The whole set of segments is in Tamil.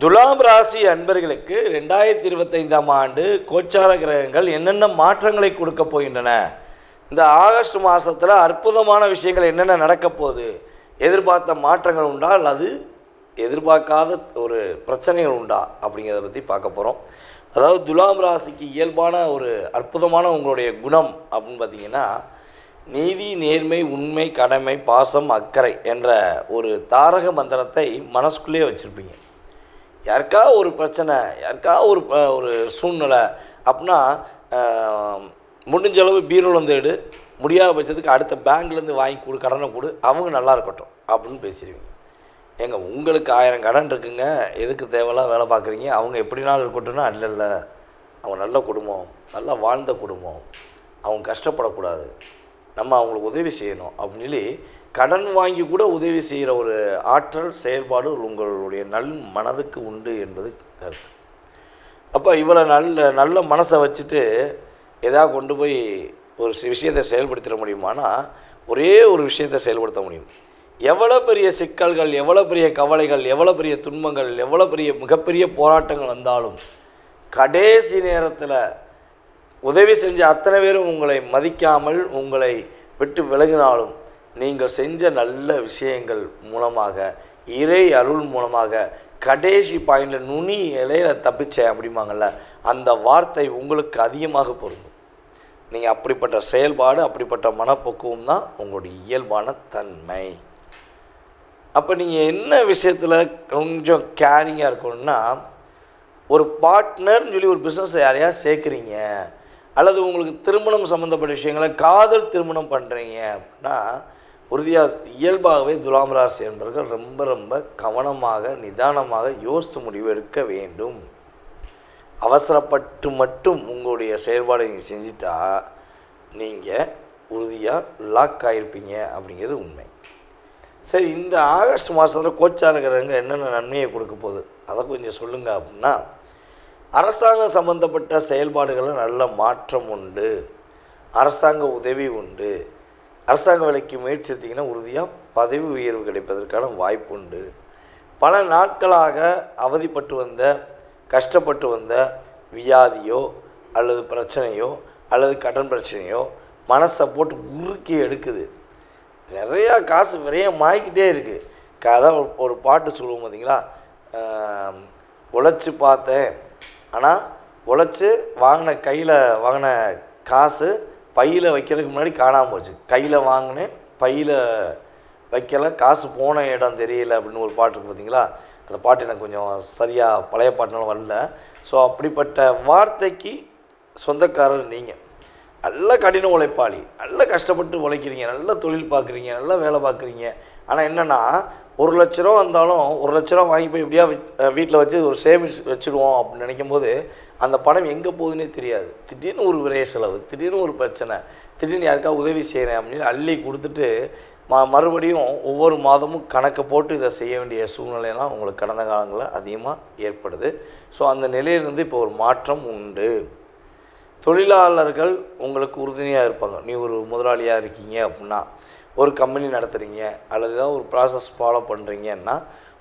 துலாம் ராசி அன்பர்களுக்கு 2025ஆம் ஆண்டு கோச்சார கிரகங்கள் என்னென்ன மாற்றங்களை கொடுக்க போகின்றன, இந்த ஆகஸ்ட் மாதத்தில் அற்புதமான விஷயங்கள் என்னென்ன நடக்க போகுது, எதிர்பார்த்த மாற்றங்கள் உண்டா அல்லது எதிர்பார்க்காத ஒரு பிரச்சனைகள் உண்டா அப்படிங்கிறத பற்றி பார்க்க போகிறோம். அதாவது துலாம் ராசிக்கு இயல்பான ஒரு அற்புதமான உங்களுடைய குணம் அப்படின்னு பார்த்திங்கன்னா, நீதி, நேர்மை, உண்மை, கடமை, பாசம், அக்கறை என்ற ஒரு தாரக மந்திரத்தை மனசுக்குள்ளேயே வச்சுருப்பீங்க. யாருக்கா ஒரு பிரச்சனை, யாருக்கா ஒரு சூழ்நிலை அப்படின்னா முடிஞ்ச அளவு பீரோலேருந்து எடு, முடியாத பட்சத்துக்கு அடுத்த பேங்க்லேருந்து வாங்கி கொடு, கடனை கொடு, அவங்க நல்லா இருக்கட்டும் அப்படின்னு பேசிடுவீங்க. ஏங்க உங்களுக்கு 1000 கடன் இருக்குங்க, எதுக்கு தேவையில்லாம் வேலை பார்க்குறீங்க, அவங்க எப்படினாலும் இருக்கட்டும்னா இல்லை, அவங்க நல்ல குடும்பம், நல்லா வாழ்ந்த குடும்பம், அவங்க கஷ்டப்படக்கூடாது, நம்ம அவங்களுக்கு உதவி செய்யணும் அப்படின்னு சொல்லி கடன் வாங்கி கூட உதவி செய்கிற ஒரு ஆற்றல் செயல்பாடு உங்களுடைய நல் மனதுக்கு உண்டு என்பது கருத்து. அப்போ இவ்வளோ நல்ல மனசை வச்சுட்டு எதாவது கொண்டு போய் ஒரு விஷயத்தை செயல்படுத்திட முடியுமானா, ஒரே ஒரு விஷயத்தை செயல்படுத்த முடியும். எவ்வளோ பெரிய சிக்கல்கள், எவ்வளோ பெரிய கவலைகள், எவ்வளோ பெரிய துன்பங்கள், எவ்வளோ பெரிய மிகப்பெரிய போராட்டங்கள் வந்தாலும் கடைசி நேரத்தில் உதவி செஞ்ச அத்தனை பேரும் உங்களை மதிக்காமல் உங்களை விட்டு விலகினாலும் நீங்கள் செஞ்ச நல்ல விஷயங்கள் மூலமாக, இறை அருள் மூலமாக கடைசி பாயிண்டில் நுனி இலையில் தப்பிச்சேன் அப்படிம்பாங்கள்ல, அந்த வார்த்தை உங்களுக்கு அதிகமாக பொருந்தும். நீங்கள் அப்படிப்பட்ட செயல்பாடு, அப்படிப்பட்ட மனப்பக்குவம் தான் உங்களுடைய இயல்பான தன்மை. அப்போ நீங்கள் என்ன விஷயத்தில் கொஞ்சம் கேரிங்காக இருக்கணும்னா, ஒரு பார்ட்னர்னு சொல்லி ஒரு பிஸ்னஸை யாரையா சேர்க்குறீங்க, அல்லது உங்களுக்கு திருமணம் சம்மந்தப்பட்ட விஷயங்களை காதல் திருமணம் பண்ணுறீங்க அப்படின்னா, உறுதியாக இயல்பாகவே துலாம் ராசி என்பவர்கள் ரொம்ப ரொம்ப கவனமாக, நிதானமாக யோசித்து முடிவு எடுக்க வேண்டும். அவசரப்பட்டு மட்டும் உங்களுடைய செயல்பாடை நீங்கள் செஞ்சிட்டா நீங்கள் உறுதியாக லாக் ஆகிருப்பீங்க அப்படிங்கிறது உண்மை. சரி, இந்த ஆகஸ்ட் மாதத்தில் கோச்சார கிரகங்கள் என்னென்ன நன்மையை கொடுக்க போகுது அதை கொஞ்சம் சொல்லுங்கள் அப்படின்னா, அரசாங்கம் சம்பந்தப்பட்ட செயல்பாடுகளில் நல்ல மாற்றம் உண்டு, அரசாங்க உதவி உண்டு, அரசாங்க வேலைக்கு முயற்சி எடுத்திங்கன்னா உறுதியாக பதவி உயர்வு கிடைப்பதற்கான வாய்ப்பு உண்டு. பல நாட்களாக அவதிப்பட்டு வந்த, கஷ்டப்பட்டு வந்த வியாதியோ அல்லது பிரச்சனையோ அல்லது கடன் பிரச்சனையோ மனசை போட்டு உருக்கி எடுக்குது, நிறையா காசு விரயமாகிக்கிட்டே இருக்குது. அதான் ஒரு பாட்டு சொல்லுவோம் பார்த்தீங்களா, உழைச்சி பார்த்தேன், ஆனால் உழைச்சி கையில் வாங்கின காசு பையில் வைக்கிறதுக்கு முன்னாடி காணாமல் போச்சு, கையில் வாங்கினேன் பையில் வைக்கலை, காசு போன இடம் தெரியல அப்படின்னு ஒரு பாட்டு இருக்குது பார்த்தீங்களா. அந்த பாட்டு எனக்கு கொஞ்சம் சரியாக பழைய பாட்டுனாலும் வரல. ஸோ அப்படிப்பட்ட வார்த்தைக்கு சொந்தக்காரர் நீங்கள். நல்ல கடின உழைப்பாளி, நல்ல கஷ்டப்பட்டு உழைக்கிறீங்க, நல்ல தொழில் பார்க்குறீங்க, நல்ல வேலை பார்க்குறீங்க. ஆனால் என்னென்னா 1 லட்ச ரூபா வந்தாலும் 1 லட்ச ரூபா வாங்கி போய் எப்படியா வீட்டில் வச்சு ஒரு சேமிச்சு வச்சுடுவோம் அப்படின்னு நினைக்கும் போது அந்த பணம் எங்கே போகுதுன்னே தெரியாது. திடீர்னு ஒரு விரைய செலவு, திடீர்னு ஒரு பிரச்சனை, திடீர்னு யாருக்கா உதவி செய்கிறேன் அப்படின்னு அள்ளி கொடுத்துட்டு மறுபடியும் ஒவ்வொரு மாதமும் கணக்கை போட்டு இதை செய்ய வேண்டிய சூழ்நிலையெல்லாம் உங்களுக்கு கடந்த காலங்களில் அதிகமாக ஏற்படுது. ஸோ அந்த நிலையிலிருந்து இப்போ ஒரு மாற்றம் உண்டு. தொழிலாளர்கள் உங்களுக்கு உறுதுணையாக இருப்பாங்க. நீ ஒரு முதலாளியாக இருக்கீங்க அப்படின்னா, ஒரு கம்பெனி நடத்துகிறீங்க அல்லது தான் ஒரு ப்ராசஸ் ஃபாலோ பண்ணுறீங்கன்னா,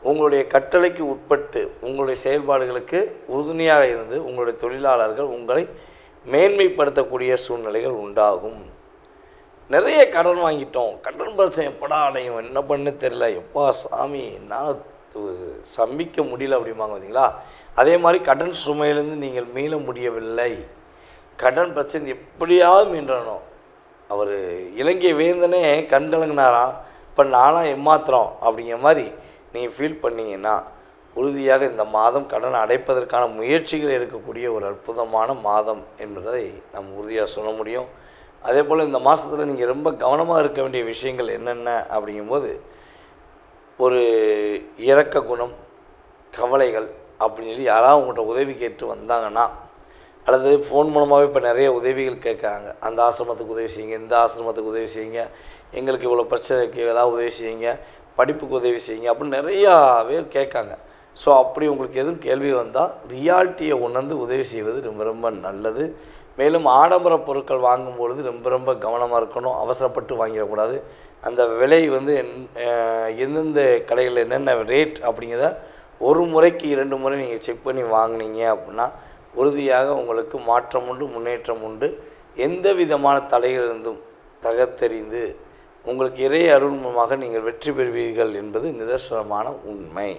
உங்களுடைய கட்டளைக்கு உட்பட்டு உங்களுடைய செயல்பாடுகளுக்கு உறுதுணையாக இருந்து உங்களுடைய தொழிலாளர்கள் உங்களை மேன்மைப்படுத்தக்கூடிய சூழ்நிலைகள் உண்டாகும். நிறைய கடன் வாங்கிட்டோம், கடன் பிரச்சனை எப்படா அடையும், என்ன பண்ணு தெரில, எப்பா சாமி என்னால் சம்பிக்க முடியல அப்படிம்பாங்க பார்த்தீங்களா. அதே மாதிரி கடன் சுமையிலேருந்து நீங்கள் மீள முடியவில்லை, கடன் பிரச்சனை எப்படியாவது மீண்டணும். அவர் இலங்கை வேந்தனே கண்கலங்கினாராம், இப்போ நானாக ஏமாத்திரம் அப்படிங்கிற மாதிரி நீங்கள் ஃபீல் பண்ணிங்கன்னா உறுதியாக இந்த மாதம் கடனை அடைப்பதற்கான முயற்சிகள் இருக்கக்கூடிய ஒரு அற்புதமான மாதம் என்பதை நம்ம உறுதியாக சொல்ல முடியும். அதே போல் இந்த மாதத்தில் நீங்கள் ரொம்ப கவனமாக இருக்க வேண்டிய விஷயங்கள் என்னென்ன அப்படிங்கும்போது, ஒரு இரக்க குணம், கவலைகள் அப்படின்னு சொல்லி யாராவது உங்கள்கிட்ட உதவி கேட்டு வந்தாங்கன்னா, அல்லது ஃபோன் மூலமாகவே இப்போ நிறைய உதவிகள் கேட்குறாங்க, அந்த ஆசிரமத்துக்கு உதவி செய்யுங்க, இந்த ஆசிரமத்துக்கு உதவி செய்யுங்க, எங்களுக்கு இவ்வளோ பிரச்சனைக்கு ஏதாவது உதவி செய்யுங்க, படிப்புக்கு உதவி செய்யுங்க அப்படின்னு நிறையா பேர் கேட்காங்க. ஸோ அப்படி உங்களுக்கு எதுவும் கேள்வி வந்தால் ரியாலிட்டியை உணர்ந்து உதவி செய்வது ரொம்ப ரொம்ப நல்லது. மேலும் ஆடம்பர பொருட்கள் வாங்கும்பொழுது ரொம்ப ரொம்ப கவனமாக இருக்கணும், அவசரப்பட்டு வாங்கிடக்கூடாது. அந்த விலை வந்து எந்தெந்த கடைகளில் என்னென்ன ரேட் அப்படிங்கிறத ஒரு முறைக்கு 2 முறை நீங்கள் செக் பண்ணி வாங்கினீங்க அப்படின்னா உறுதியாக உங்களுக்கு மாற்றம் உண்டு, முன்னேற்றம் உண்டு. எந்த விதமான தடையிலிருந்தும் தகர்த்தெறிந்து உங்களுக்கு இறை அருள் மூலமாக நீங்கள் வெற்றி பெறுவீர்கள் என்பது நிதர்சனமான உண்மை.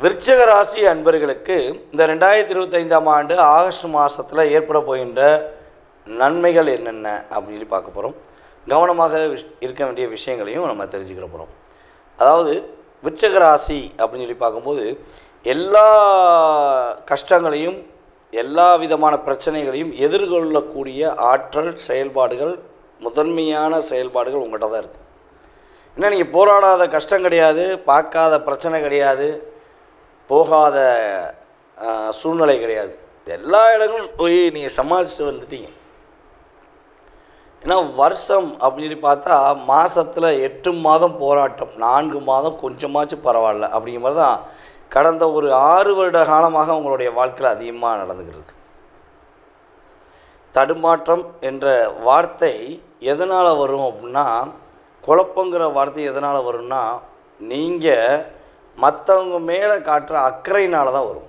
விருச்சிக ராசி அன்பர்களுக்கு இந்த 2025ஆம் ஆண்டு ஆகஸ்ட் மாதத்தில் ஏற்பட போகின்ற நன்மைகள் என்னென்ன அப்படின்னு சொல்லி பார்க்க போகிறோம். கவனமாக இருக்க வேண்டிய விஷயங்களையும் நம்ம தெரிஞ்சுக்கிற போகிறோம். அதாவது விருச்சிக ராசி அப்படின்னு சொல்லி பார்க்கும்போது எல்லா கஷ்டங்களையும் எல்லா விதமான பிரச்சனைகளையும் எதிர்கொள்ளக்கூடிய ஆற்றல், செயல்பாடுகள், முதன்மையான செயல்பாடுகள் உங்கள்கிட்ட தான் இருக்குது. ஏன்னா நீங்கள் போராடாத கஷ்டம் கிடையாது, பார்க்காத பிரச்சனை கிடையாது, போகாத சூழ்நிலை கிடையாது. எல்லா இடங்களும் போய் நீங்கள் சமாளிச்சுட்டு வந்துட்டீங்க. ஏன்னா வருஷம் அப்படின்னு சொல்லி பார்த்தா மாதத்தில் 8 மாதம் போராட்டம், 4 மாதம் கொஞ்சமாச்சும் பரவாயில்ல அப்படிங்கிற மாதிரி தான் கடந்த ஒரு 6 வருட காலமாக உங்களுடைய வாழ்க்கையில் அதிகமாக நடந்துக்கிட்டு. தடுமாற்றம் என்ற வார்த்தை எதனால் வரும் அப்படின்னா, குழப்பங்கிற வார்த்தை எதனால் வரும்னா, நீங்கள் மற்றவங்க மேலே காட்டுற அக்கறையினால தான் வரும்.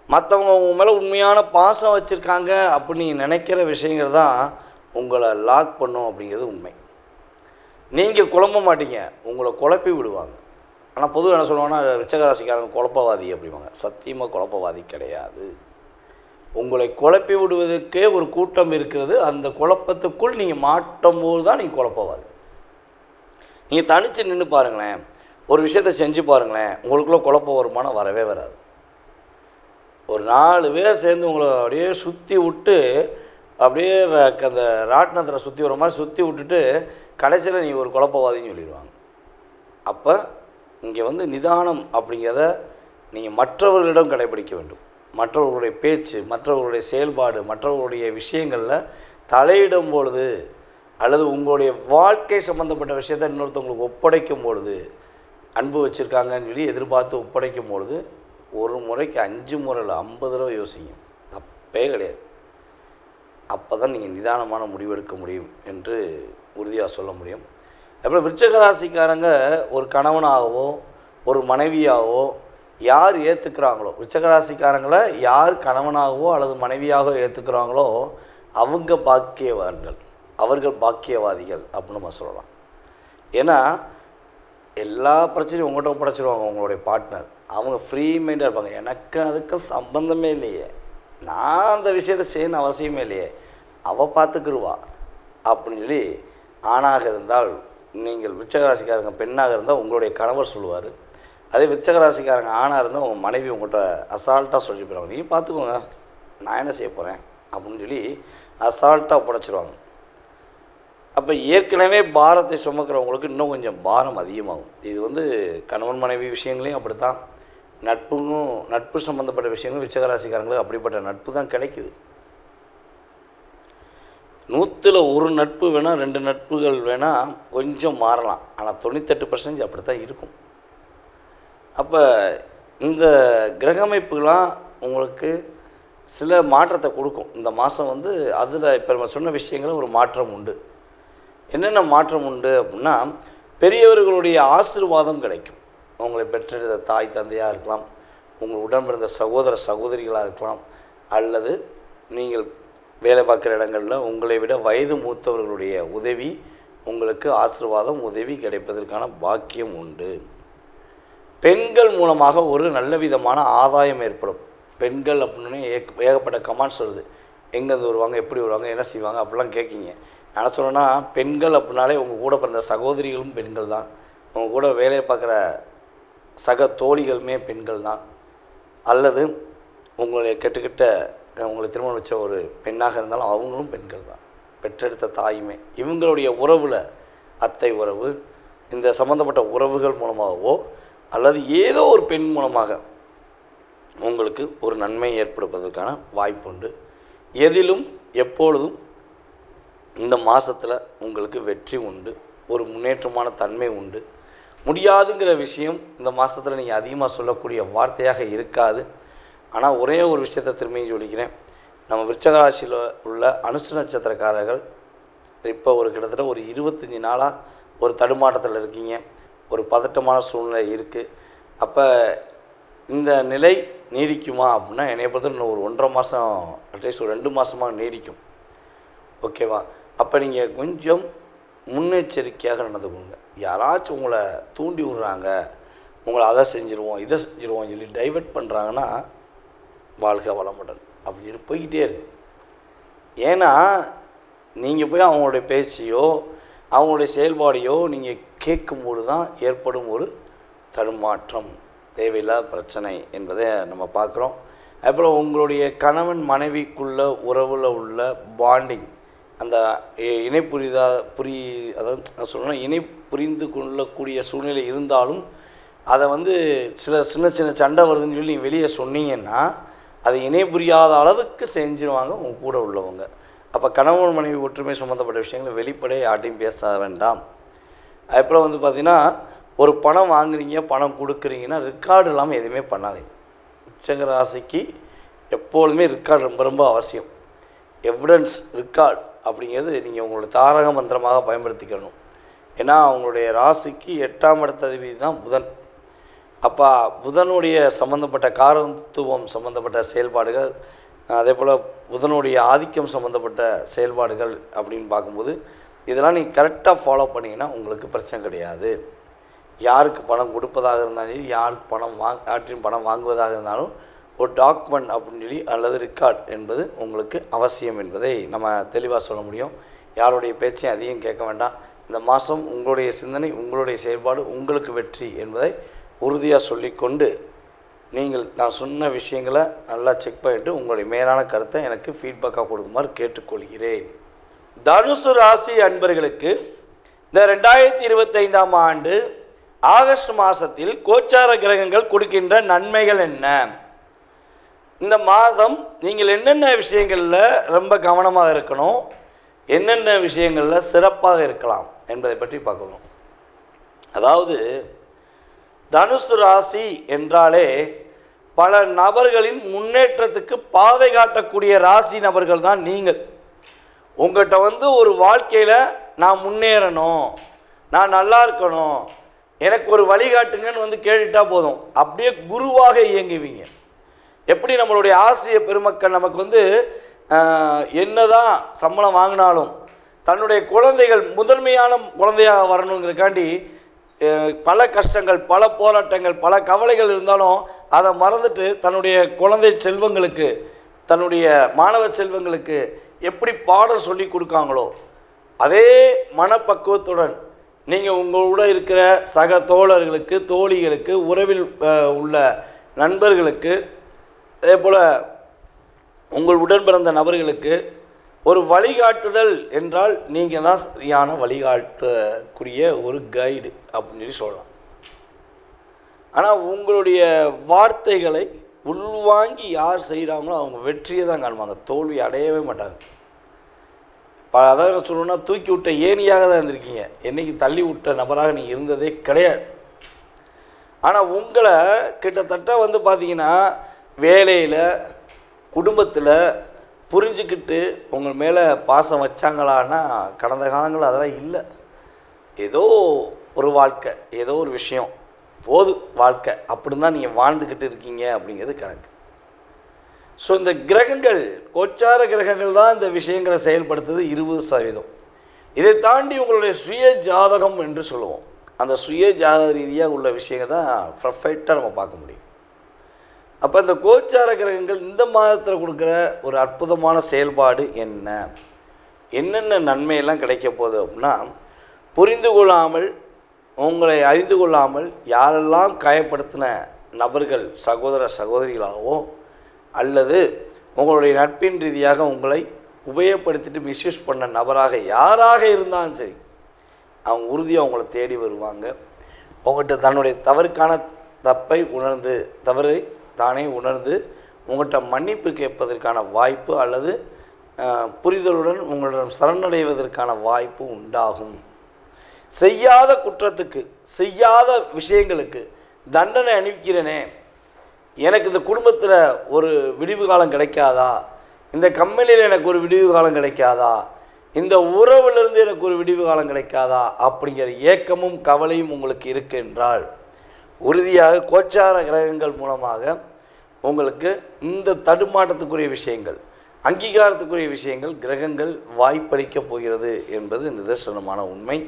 மற்றவங்க உங்க மேலே உண்மையான பாசம் வச்சுருக்காங்க அப்படி நீங்கள் நினைக்கிற விஷயங்கள் தான் உங்களை லாக் பண்ணும் அப்படிங்கிறது உண்மை. நீங்கள் குழம்ப மாட்டீங்க, உங்களை குழப்பி விடுவாங்க. ஆனால் பொதுவாக என்ன சொல்லுவாங்கன்னா, விருச்சிக ராசிக்காரங்க குழப்பவாதி அப்படிம்பாங்க. சத்தியமாக குழப்பவாதி கிடையாது. உங்களை குழப்பி விடுவதற்கே ஒரு கூட்டம் இருக்கிறது. அந்த குழப்பத்துக்குள் நீங்கள் மாட்டும் போது தான் நீங்கள் குழப்பவாதி. நீங்கள் தனித்து நின்று பாருங்களேன், ஒரு விஷயத்தை செஞ்சு பாருங்களேன், உங்களுக்குள்ளே குழப்பம் வருமானம் வரவே வராது. ஒரு 4 பேர் சேர்ந்து உங்களை அப்படியே சுற்றி விட்டு, அப்படியே அந்த ராட்டினத்தில் சுற்றி வர மாதிரி சுற்றி விட்டுட்டு கடைசியில் நீ ஒரு குழப்பவாதின்னு சொல்லிடுவாங்க. அப்போ இங்கே நிதானம் அப்படிங்கிறத நீங்கள் மற்றவர்களிடம் கடைபிடிக்க வேண்டும். மற்றவர்களுடைய பேச்சு, மற்றவர்களுடைய செயல்பாடு, மற்றவர்களுடைய விஷயங்களில் தலையிடும் பொழுது, அல்லது உங்களுடைய வாழ்க்கை சம்மந்தப்பட்ட விஷயத்தை இன்னொருத்தவங்களுக்கு ஒப்படைக்கும் பொழுது, அன்பு வச்சுருக்காங்கன்னு சொல்லி எதிர்பார்த்து ஒப்படைக்கும் பொழுது, ஒரு முறைக்கு 5 முறை இல்லை 50 தடவை யோசிங்க. தப்பே கிடையாது. அப்போ தான் நீங்கள் நிதானமான முடிவெடுக்க முடியும் என்று உறுதியாக சொல்ல முடியும். அப்புறம் விருச்சிக ராசிக்காரங்க ஒரு கணவனாகவோ ஒரு மனைவியாகவோ யார் ஏற்றுக்கிறாங்களோ, விருச்சிக ராசிக்காரங்களை யார் கணவனாகவோ அல்லது மனைவியாகவோ ஏற்றுக்கிறாங்களோ அவங்க பாக்கியவான்கள், அவர்கள் பாக்கியவாதிகள் அப்படின்னு நம்ம சொல்லலாம். ஏன்னா எல்லா பிரச்சனையும் உங்கள்கிட்ட ஒப்படைச்சிருவாங்க உங்களுடைய பார்ட்னர். அவங்க ஃப்ரீ மைண்டாக இருப்பாங்க. எனக்கு அதுக்கு சம்பந்தமே இல்லையே, நான் அந்த விஷயத்தை செய்யணும் அவசியமே இல்லையே, அவள் பார்த்துக்குருவா அப்படின்னு சொல்லி ஆணாக இருந்தால், நீங்கள் விருச்சிக ராசிக்காரங்க பெண்ணாக இருந்தால் உங்களுடைய கணவர் சொல்லுவார். அதே விருச்சிக ராசிக்காரங்க ஆணாக இருந்தால் உங்கள் மனைவி உங்கள்கிட்ட அசால்ட்டாக சொல்லி போயிடுவாங்க, நீ பார்த்துக்கோங்க நான் என்ன செய்ய போகிறேன் அப்படின்னு சொல்லி அசால்ட்டாக ஒப்படைச்சிருவாங்க. அப்போ ஏற்கனவே பாரத்தை சுமக்கிறவங்களுக்கு இன்னும் கொஞ்சம் பாரம் அதிகமாகும். இது கணவன் மனைவி விஷயங்களையும் அப்படித்தான், நட்பு சம்மந்தப்பட்ட விஷயங்களும் விருச்சிக ராசிக்காரங்களுக்கு அப்படிப்பட்ட நட்பு தான் கிடைக்குது. 100ல் 1 நட்பு வேணால் 2 நட்புகள் வேணால் கொஞ்சம் மாறலாம், ஆனால் 98% அப்படி தான் இருக்கும். அப்போ இந்த கிரகமைப்புலாம் உங்களுக்கு சில மாற்றத்தை கொடுக்கும். இந்த மாதம் அதில் இப்போ நம்ம சொன்ன விஷயங்கள் ஒரு மாற்றம் உண்டு. என்னென்ன மாற்றம் உண்டு அப்படின்னா, பெரியவர்களுடைய ஆசீர்வாதம் கிடைக்கும். உங்களை பெற்றெடுத்த தாய் தந்தையாக இருக்கலாம், உங்கள் உடன்பிறந்த சகோதர சகோதரிகளாக இருக்கலாம், அல்லது நீங்கள் வேலை பார்க்குற இடங்களில் உங்களை விட வயது மூத்தவர்களுடைய உதவி, உங்களுக்கு ஆசீர்வாதம் உதவி கிடைப்பதற்கான பாக்கியம் உண்டு. பெண்கள் மூலமாக ஒரு நல்ல விதமான ஆதாயம் ஏற்படும். பெண்கள் அப்படின்னு ஏகப்பட்ட கமெண்ட்ஸ் வருது, எங்கேருந்து வருவாங்க, எப்படி வருவாங்க, என்ன செய்வாங்க அப்படிலாம் கேட்கிங்க. நான் சொல்கிறேன்னா, பெண்கள் அப்படின்னாலே உங்கள் கூட பிறந்த சகோதரிகளும் பெண்கள் தான், உங்கள் கூட வேலை பார்க்குற சக தோழிகளுமே பெண்கள் தான், அல்லது உங்களை கெட்டுக்கிட்ட உங்களை திருமணம் வச்ச ஒரு பெண்ணாக இருந்தாலும் அவங்களும் பெண்கள் தான், பெற்றெடுத்த தாயுமே. இவங்களுடைய உறவில் அத்தை உறவு, இந்த சம்மந்தப்பட்ட உறவுகள் மூலமாகவோ அல்லது ஏதோ ஒரு பெண் மூலமாக உங்களுக்கு ஒரு நன்மை ஏற்படுவதற்கான வாய்ப்பு உண்டு. எதிலும் எப்பொழுதும் இந்த மாதத்தில் உங்களுக்கு வெற்றி உண்டு, ஒரு முன்னேற்றமான தன்மை உண்டு. முடியாதுங்கிற விஷயம் இந்த மாதத்தில் நீங்கள் அதிகமாக சொல்லக்கூடிய வார்த்தையாக இருக்காது. ஆனால் ஒரே ஒரு விஷயத்தை திரும்பியும் சொல்லிக்கிறேன், நம்ம விருச்சிக ராசியில் உள்ள அனுச நட்சத்திரக்காரர்கள் இப்போ கிட்டத்தட்ட ஒரு 25 நாளாக ஒரு தடுமாற்றத்தில் இருக்கீங்க, ஒரு பதட்டமான சூழ்நிலை இருக்குது. அப்போ இந்த நிலை நீடிக்குமா அப்படின்னா என்னை பொறுத்த இன்னும் ஒரு 1.5 மாதம், அட்லீஸ்ட் ஒரு 2 மாதமாக நீடிக்கும். ஓகேவா? அப்போ நீங்கள் கொஞ்சம் முன்னெச்சரிக்கையாக நடந்துக்கோங்க. யாராச்சும் உங்களை தூண்டி விடுறாங்க, உங்களை அதை செஞ்சுருவோம் இதை செஞ்சுருவோம் சொல்லி டைவெர்ட் பண்ணுறாங்கன்னா வாழ்க்கை வளமுடன் அப்படின்னு போய்கிட்டே இருக்கு. ஏன்னா நீங்கள் போய் அவங்களுடைய பேச்சையோ அவங்களுடைய செயல்பாடையோ நீங்கள் கேட்கும்போது தான் ஏற்படும் ஒரு தடுமாற்றம், தேவையில்லாத பிரச்சனை என்பதை நம்ம பார்க்குறோம். அப்புறம் உங்களுடைய கணவன் மனைவிக்குள்ள உறவில் உள்ள பாண்டிங், அந்த இணை அதாவது நான் சொல்கிறேன், இணை புரிந்து கொள்ளக்கூடிய சூழ்நிலை இருந்தாலும் அதை சின்ன சின்ன சண்டை வருதுன்னு சொல்லி நீங்கள் வெளியே சொன்னீங்கன்னா அது இணை புரியாத அளவுக்கு செஞ்சுருவாங்க உங்கள் கூட உள்ளவங்க. அப்போ கணவன் மனைவி ஒற்றுமை சம்மந்தப்பட்ட விஷயங்களை வெளிப்படையாக யார்ட்டையும் பேச வேண்டாம். அதுக்கப்புறம் பார்த்திங்கன்னா, ஒரு பணம் வாங்குறீங்க, பணம் கொடுக்குறீங்கன்னா ரெக்கார்டு இல்லாமல் எதுவுமே பண்ணாதீங்க. உச்சக ராசிக்கு எப்பொழுதுமே ரெக்கார்டு ரொம்ப ரொம்ப அவசியம். எவிடன்ஸ் ரெக்கார்டு அப்படிங்கிறது நீங்கள் உங்களோட தாரக மந்திரமாக பயன்படுத்திக்கணும். ஏன்னா அவங்களுடைய ராசிக்கு 8ஆம் இடத்த அதிபதி தான் புதன். அப்போ புதனுடைய சம்மந்தப்பட்ட காரத்துவம் சம்மந்தப்பட்ட செயல்பாடுகள், அதே போல் புதனுடைய ஆதிக்கம் சம்மந்தப்பட்ட செயல்பாடுகள் அப்படின்னு பார்க்கும்போது இதெல்லாம் நீங்கள் கரெக்டாக ஃபாலோ பண்ணிங்கன்னா உங்களுக்கு பிரச்சனை கிடையாது. யாருக்கு பணம் கொடுப்பதாக இருந்தாலும் சரி, யாருக்கு யார்ட்டையும் பணம் வாங்குவதாக இருந்தாலும் ஒரு டாக்குமெண்ட் அப்படின்னு சொல்லி அல்லது ரெக்கார்ட் என்பது உங்களுக்கு அவசியம் என்பதை நம்ம தெளிவாக சொல்ல முடியும். யாருடைய பேச்சையும் அதிகம் கேட்க வேண்டாம். இந்த மாதம் உங்களுடைய சிந்தனை, உங்களுடைய செயல்பாடு உங்களுக்கு வெற்றி என்பதை உறுதியாக சொல்லிக்கொண்டு நீங்கள் நான் சொன்ன விஷயங்களை நல்லா செக் பண்ணிவிட்டு உங்களுடைய மேலான கருத்தை எனக்கு ஃபீட்பேக்காக கொடுக்குமாறு கேட்டுக்கொள்கிறேன். தனுசு ராசி அன்பர்களுக்கு இந்த 2025ஆம் ஆண்டு ஆகஸ்ட் மாதத்தில் கோச்சார கிரகங்கள் கொடுக்கின்ற நன்மைகள் என்ன? இந்த மாதம் நீங்கள் என்னென்ன விஷயங்களில் ரொம்ப கவனமாக இருக்கணும், என்னென்ன விஷயங்களில் சிறப்பாக இருக்கலாம் என்பதை பற்றி பார்க்கணும். அதாவது தனுசு ராசி என்றாலே பல நபர்களின் முன்னேற்றத்துக்கு பாதை காட்டக்கூடிய ராசி நபர்கள் தான் நீங்கள். உங்கள்கிட்ட ஒரு வாழ்க்கையில் நான் முன்னேறணும், நான் நல்லா இருக்கணும், எனக்கு ஒரு வழிகாட்டுங்கன்னு கேட்டுட்டா போதும், அப்படியே குருவாக இயங்குவீங்க. எப்படி நம்மளுடைய ஆசிரியர் பெருமக்கள் நமக்கு என்னதான் சம்பளம் வாங்கினாலும் தன்னுடைய குழந்தைகள் முதன்மையான குழந்தையாக வரணுங்கிறக்காண்டி பல கஷ்டங்கள், பல போராட்டங்கள், பல கவலைகள் இருந்தாலும் அதை மறந்துட்டு தன்னுடைய குழந்தை செல்வங்களுக்கு, தன்னுடைய மாணவ செல்வங்களுக்கு எப்படி பாடம் சொல்லி கொடுக்காங்களோ அதே மனப்பக்குவத்துடன் நீங்கள் உங்களோட இருக்கிற சக தோழர்களுக்கு, தோழிகளுக்கு, உறவில் உள்ள நண்பர்களுக்கு, அதே போல் உங்கள் உடன் பிறந்த நபர்களுக்கு ஒரு வழிகாட்டுதல் என்றால் நீங்கள் தான் சரியான வழிகாட்டக்கூடிய ஒரு கைடு அப்படின்னு சொல்லலாம். ஆனால் உங்களுடைய வார்த்தைகளை உள்வாங்கி யார் செய்கிறாங்களோ அவங்க வெற்றியை தான் காணுவாங்க, தோல்வி அடையவே மாட்டாங்க. அதாவது சொல்லணும்னா தூக்கி விட்ட ஏணியாக தான் இருந்திருக்கீங்க, என்றைக்கு தள்ளி விட்ட நபராக நீங்கள் இருந்ததே கிடையாது. ஆனால் உங்களை கிட்டத்தட்ட பார்த்தீங்கன்னா வேலையில், குடும்பத்தில் புரிஞ்சுக்கிட்டு உங்கள் மேலே பாசம் வச்சாங்களான்னா கடந்த காலங்கள் அதெல்லாம் இல்லை. ஏதோ ஒரு வாழ்க்கை, ஏதோ ஒரு விஷயம், போது வாழ்க்கை அப்படின்னு தான் நீங்கள் வாழ்ந்துக்கிட்டு இருக்கீங்க அப்படிங்கிறது கணக்கு. ஸோ இந்த கிரகங்கள், கோச்சார கிரகங்கள் தான் இந்த விஷயங்களை செயல்படுத்துது 20%. இதை தாண்டி உங்களுடைய சுய ஜாதகம் என்று சொல்லுவோம். அந்த சுய ஜாதக ரீதியாக உள்ள விஷயங்கள் தான் பர்ஃபெக்டாக நம்ம பார்க்க முடியும். அப்போ இந்த கோச்சார கிரகங்கள் இந்த மாதத்தில் கொடுக்குற ஒரு அற்புதமான செயல்பாடு என்ன, என்னென்ன நன்மையெல்லாம் கிடைக்க போகுது அப்படின்னா, புரிந்து கொள்ளாமல், உங்களை அறிந்து கொள்ளாமல் யாரெல்லாம் காயப்படுத்தின நபர்கள், சகோதர சகோதரிகளாகவோ அல்லது உங்களுடைய நட்பின் ரீதியாக உங்களை உபயோகப்படுத்திட்டு மிஸ்யூஸ் பண்ண நபராக யாராக இருந்தாலும் சரி, அவங்க உறுதியாக உங்களை தேடி வருவாங்க. உங்கள்கிட்ட தன்னுடைய தவறுக்கான தப்பை உணர்ந்து, தவறை தானே உணர்ந்து உங்கள்கிட்ட மன்னிப்பு கேட்பதற்கான வாய்ப்பு அல்லது புரிதலுடன் உங்களிடம் சரணடைவதற்கான வாய்ப்பு உண்டாகும். செய்யாத குற்றத்துக்கு, செய்யாத விஷயங்களுக்கு தண்டனை அனுப்பிக்கிறேனே, எனக்கு இந்த குடும்பத்தில் ஒரு விடிவு காலம் கிடைக்காதா, இந்த கம்பெனியில் எனக்கு ஒரு விடிவு காலம் கிடைக்காதா, இந்த உறவிலிருந்து எனக்கு ஒரு விடிவு காலம் கிடைக்காதா அப்படிங்கிற ஏக்கமும் கவலையும் உங்களுக்கு இருக்கு என்றால் உறுதியாக கோச்சார கிரகங்கள் மூலமாக உங்களுக்கு இந்த தடுமாற்றத்துக்குரிய விஷயங்கள், அங்கீகாரத்துக்குரிய விஷயங்கள் கிரகங்கள் வாய்ப்பளிக்கப் போகிறது என்பது நிதர்சனமான உண்மை.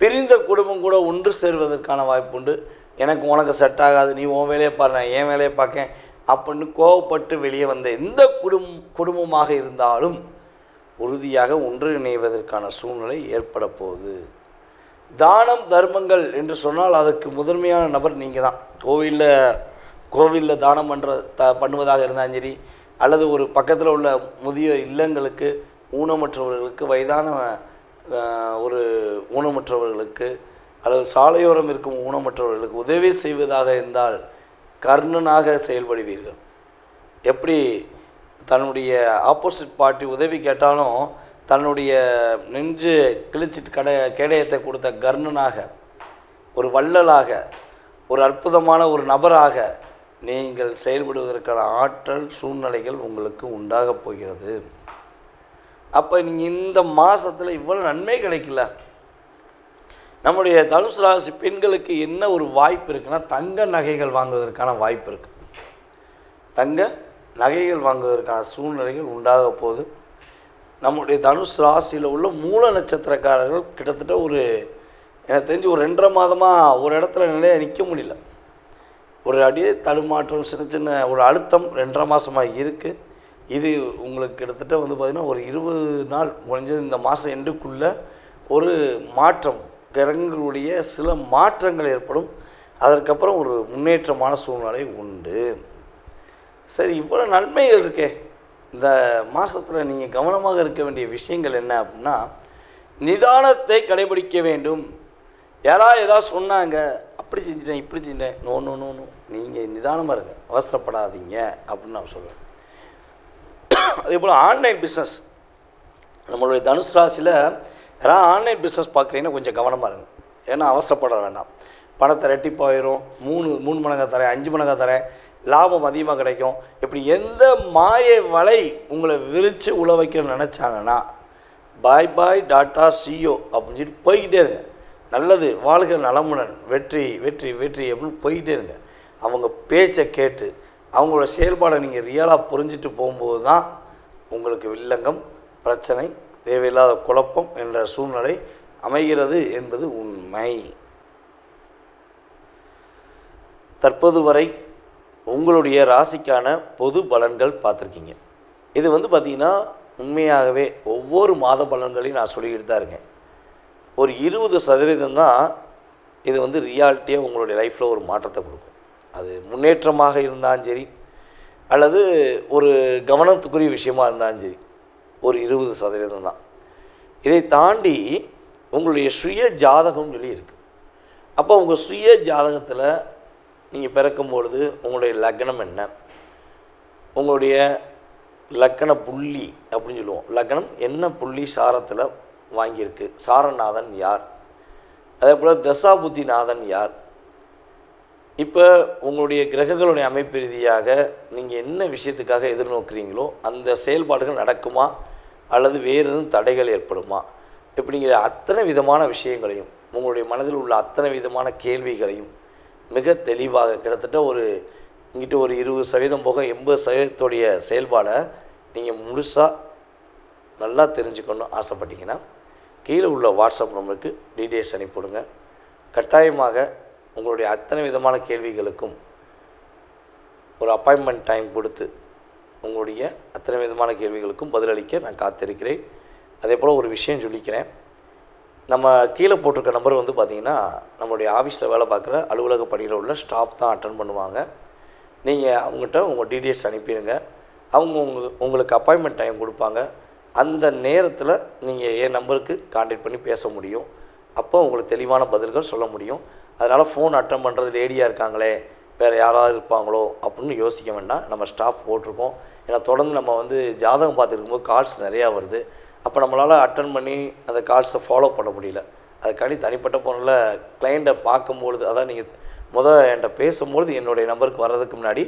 பிரிந்த குடும்பம் கூட ஒன்று சேர்வதற்கான வாய்ப்புண்டு. எனக்கு உனக்கு செட் ஆகாது, நீ உன் வேலையை பாரு, நான் என் வேலையை பார்க்கேன் அப்படின்னு கோவப்பட்டு வெளியே வந்த எந்த குடும்பமாக இருந்தாலும் உறுதியாக ஒன்றிணைவதற்கான சூழ்நிலை ஏற்பட போகுது. தானம் தர்மங்கள் என்று சொன்னால் அதுக்கு முதன்மையான நபர் நீங்கள் தான். கோவிலில் தானம் பண்ணுவதாக இருந்தாலும் சரி, அல்லது ஒரு பக்கத்தில் உள்ள முதியோர் இல்லங்களுக்கு, ஊனமற்றவர்களுக்கு, வயதான ஒரு ஊனமற்றவர்களுக்கு, அல்லது சாலையோரம் இருக்கும் ஊனமற்றவர்களுக்கு உதவி செய்வதாக இருந்தால் கர்ணனாக செயல்படுவீர்கள். எப்படி தன்னுடைய ஆப்போசிட் பார்ட்டி உதவி கேட்டாலும் தன்னுடைய நெஞ்சு கிழிச்சிட்டு கேடயத்தை கொடுத்த கர்ணனாக, ஒரு வள்ளலாக, ஒரு அற்புதமான ஒரு நபராக நீங்கள் செயல்படுவதற்கான ஆற்றல் சூழ்நிலைகள் உங்களுக்கு உண்டாக போகிறது. அப்போ நீங்கள் இந்த மாதத்தில் இவ்வளோ நன்மை கிடைக்கல. நம்முடைய தனுசு ராசி பெண்களுக்கு என்ன ஒரு வாய்ப்பு இருக்குன்னா, தங்க நகைகள் வாங்குவதற்கான வாய்ப்பு இருக்குது. தங்க நகைகள் வாங்குவதற்கான சூழ்நிலைகள் உண்டாக போகுது. நம்முடைய தனுசு ராசியில் உள்ள மூல நட்சத்திரக்காரர்கள் கிட்டத்தட்ட எனக்கு தெரிஞ்சு ஒரு 2.5 மாதமாக ஒரு இடத்துல நிலையாக நிற்க முடியல. ஒரு அடியே தடுமாற்றம், சின்ன சின்ன ஒரு அழுத்தம் 2.5 மாதமாக இருக்குது. இது உங்களுக்கு கிட்டத்தட்ட பார்த்திங்கன்னா ஒரு 20 நாள் முடிஞ்சது. இந்த மாதம் எண்டுக்குள்ளே ஒரு மாற்றம், கிரகங்களுடைய சில மாற்றங்கள் ஏற்படும். அதற்கப்புறம் ஒரு முன்னேற்றமான சூழ்நிலை உண்டு. சரி, இவ்வளோ நன்மைகள் இருக்கே, இந்த மாதத்தில் நீங்கள் கவனமாக இருக்க வேண்டிய விஷயங்கள் என்ன அப்படின்னா, நிதானத்தை கடைபிடிக்க வேண்டும். ஏதாவது சொன்னாங்க, அப்படி செஞ்சிட்டேன் இப்படி செஞ்சிட்டேன், நோ நோ நோ நோ, நீங்கள் நிதானமாக இருங்க, அவசரப்படாதீங்க அப்படின்னு நான் சொல்லுவேன். அதே போல் ஆன்லைன் பிஸ்னஸ், நம்மளுடைய தனுசு ராசியில் யாராவது ஆன்லைன் பிஸ்னஸ் பார்க்குறீங்கன்னா கொஞ்சம் கவனமாக இருங்க. ஏன்னா அவசரப்பட வேண்டாம். பணத்தை ரெட்டிப்பாயிரும், 3 மடங்காக தரேன், 5 மடங்காக தரேன், லாபம் அதிகமாக கிடைக்கும், இப்படி எந்த மாயை வலை உங்களை விரித்து உழ வைக்கணும்னு நினச்சாங்கன்னா பாய் பாய் டாட்டா சியோ அப்படின்னு சொல்லிட்டு போய்கிட்டே இருங்க. நல்லது, வாழ்க நலமுடன், வெற்றி வெற்றி வெற்றி அப்படின்னு போய்கிட்டே இருங்க. அவங்க பேச்சை கேட்டு அவங்களோட செயல்பாடை நீங்கள் ரியலாக புரிஞ்சிட்டு போகும்போது தான் உங்களுக்கு வில்லங்கம், பிரச்சனை, தேவையில்லாத குழப்பம் என்ற சூழ்நிலை அமைகிறது என்பது உண்மை. தற்போது வரை உங்களுடைய ராசிக்கான பொது பலன்கள் பார்த்துருக்கீங்க. இது பார்த்திங்கன்னா உண்மையாகவே ஒவ்வொரு மாத பலன்களையும் நான் சொல்லிக்கிட்டு தான் இருக்கேன். ஒரு 20% தான் இது ரியாலிட்டியாக உங்களுடைய லைஃப்பில் ஒரு மாற்றத்தை கொடுக்கும். அது முன்னேற்றமாக இருந்தாலும் சரி, அல்லது ஒரு கவனத்துக்குரிய விஷயமாக இருந்தாலும் சரி, ஒரு 20% தான். இதை தாண்டி உங்களுடைய சுய ஜாதகம் சொல்லி இருக்குது. அப்போ உங்கள் சுய ஜாதகத்தில் நீங்கள் பிறக்கும்பொழுது உங்களுடைய லக்னம் என்ன, உங்களுடைய லக்கண புள்ளி அப்படின்னு சொல்லுவோம், லக்னம் என்ன புள்ளி சாரத்தில் வாங்கியிருக்கு, சாரநாதன் யார், அதே போல் தசாபுத்திநாதன் யார். இப்போ உங்களுடைய கிரகங்களுடைய அமைப்பு ரீதியாக நீங்கள் என்ன விஷயத்துக்காக எதிர்நோக்குறீங்களோ அந்த செயல்பாடுகள் நடக்குமா, அல்லது வேறு எதுவும் தடைகள் ஏற்படுமா, இப்படிங்கிற அத்தனை விதமான விஷயங்களையும், உங்களுடைய மனதில் உள்ள அத்தனை விதமான கேள்விகளையும் மிக தெளிவாக கிட்டத்தட்ட இங்கிட்ட ஒரு 20% போக 80% செயல்பாடை நீங்கள் முழுசாக நல்லா தெரிஞ்சுக்கணும் ஆசைப்பட்டீங்கன்னா கீழே உள்ள வாட்ஸ்அப் நம்பருக்கு டீட்டெயில்ஸ் அனுப்பிவிடுங்க. கட்டாயமாக உங்களுடைய அத்தனை விதமான கேள்விகளுக்கும் ஒரு அப்பாயின்மெண்ட் டைம் கொடுத்து உங்களுடைய அத்தனை விதமான கேள்விகளுக்கும் பதிலளிக்க நான் காத்திருக்கிறேன். அதே போல் ஒரு விஷயம் சொல்லிக்கிறேன். நம்ம கீழே போட்டிருக்க நம்பர் பார்த்திங்கன்னா நம்மளுடைய ஆஃபீஸில் வேலை பார்க்குற அலுவலக பணியில் உள்ள ஸ்டாஃப் தான் அட்டன் பண்ணுவாங்க. நீங்கள் அவங்ககிட்ட உங்கள் டீட்டெயில்ஸ் அனுப்பிடுங்க. அவங்க உங்களுக்கு அப்பாயின்மெண்ட் டைம் கொடுப்பாங்க. அந்த நேரத்தில் நீங்கள் என் நம்பருக்கு கான்டாக்ட் பண்ணி பேச முடியும். அப்போ உங்களுக்கு தெளிவான பதில்கள் சொல்ல முடியும். அதனால் ஃபோன் அட்டன் பண்ணுறது லேடியாக இருக்காங்களே, வேறு யாராவது இருப்பாங்களோ அப்படின்னு யோசிக்க வேண்டாம். நம்ம ஸ்டாஃப் போட்டிருக்கோம். ஏன்னா தொடர்ந்து நம்ம ஜாதகம் பார்த்துருக்கும்போது கால்ஸ் நிறையா வருது. அப்போ நம்மளால் அட்டன் பண்ணி அந்த கால்ஸை ஃபாலோ பண்ண முடியல. அதுக்காண்டி தனிப்பட்ட போனில் கிளைண்ட்டை பார்க்கும்பொழுது, அதான் நீங்கள் என்கிட்ட பேசும்பொழுது என்னுடைய நம்பருக்கு வர்றதுக்கு முன்னாடி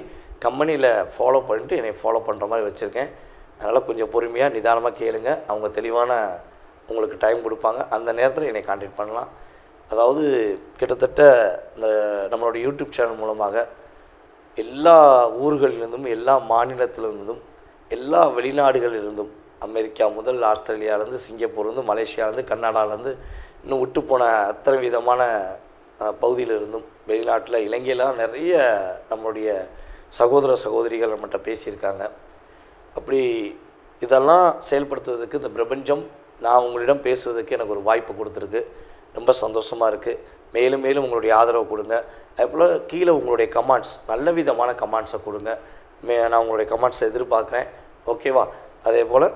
கம்பெனியில் ஃபாலோ பண்ணிட்டு என்னை ஃபாலோ பண்ணுற மாதிரி வச்சுருக்கேன். அதனால் கொஞ்சம் பொறுமையாக நிதானமாக கேளுங்க. அவங்க தெளிவான உங்களுக்கு டைம் கொடுப்பாங்க. அந்த நேரத்தில் என்னை கான்டாக்ட் பண்ணலாம். அதாவது கிட்டத்தட்ட இந்த நம்மளுடைய யூடியூப் சேனல் மூலமாக எல்லா ஊர்களிலிருந்தும், எல்லா மாநிலத்திலிருந்தும், எல்லா வெளிநாடுகளிலிருந்தும், அமெரிக்கா முதல் ஆஸ்திரேலியாவிலேருந்து, சிங்கப்பூர்லேருந்து, மலேசியாவிலேருந்து, கர்நாடகாவிலேருந்து, இன்னும் விட்டு போன அத்தனை விதமான பகுதியிலிருந்தும், வெளிநாட்டில் இலங்கையிலாம் நிறைய நம்மளுடைய சகோதர சகோதரிகள் நம்மகிட்ட பேசியிருக்காங்க. அப்படி இதெல்லாம் செயல்படுத்துவதற்கு இந்த பிரபஞ்சம் நான் உங்களிடம் பேசுவதற்கு எனக்கு ஒரு வாய்ப்பு கொடுத்துருக்கு. ரொம்ப சந்தோஷமாக இருக்குது. மேலும் மேலும் உங்களுடைய ஆதரவு கொடுங்க. அதேபோல் கீழே உங்களுடைய கமெண்ட்ஸ், நல்ல விதமான கமெண்ட்ஸை கொடுங்க. நான் உங்களுடைய கமெண்ட்ஸை எதிர்பார்க்குறேன். ஓகேவா? அதே போல்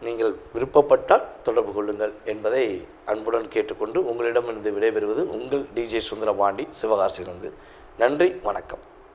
நீங்கள் விருப்பப்பட்டால் தொடர்பு கொள்ளுங்கள் என்பதை அன்புடன் கேட்டுக்கொண்டு உங்களிடமிருந்து விடைபெறுவது உங்கள் டிஜே சுந்தரபாண்டி, சிவகாசியிலிருந்து. நன்றி, வணக்கம்.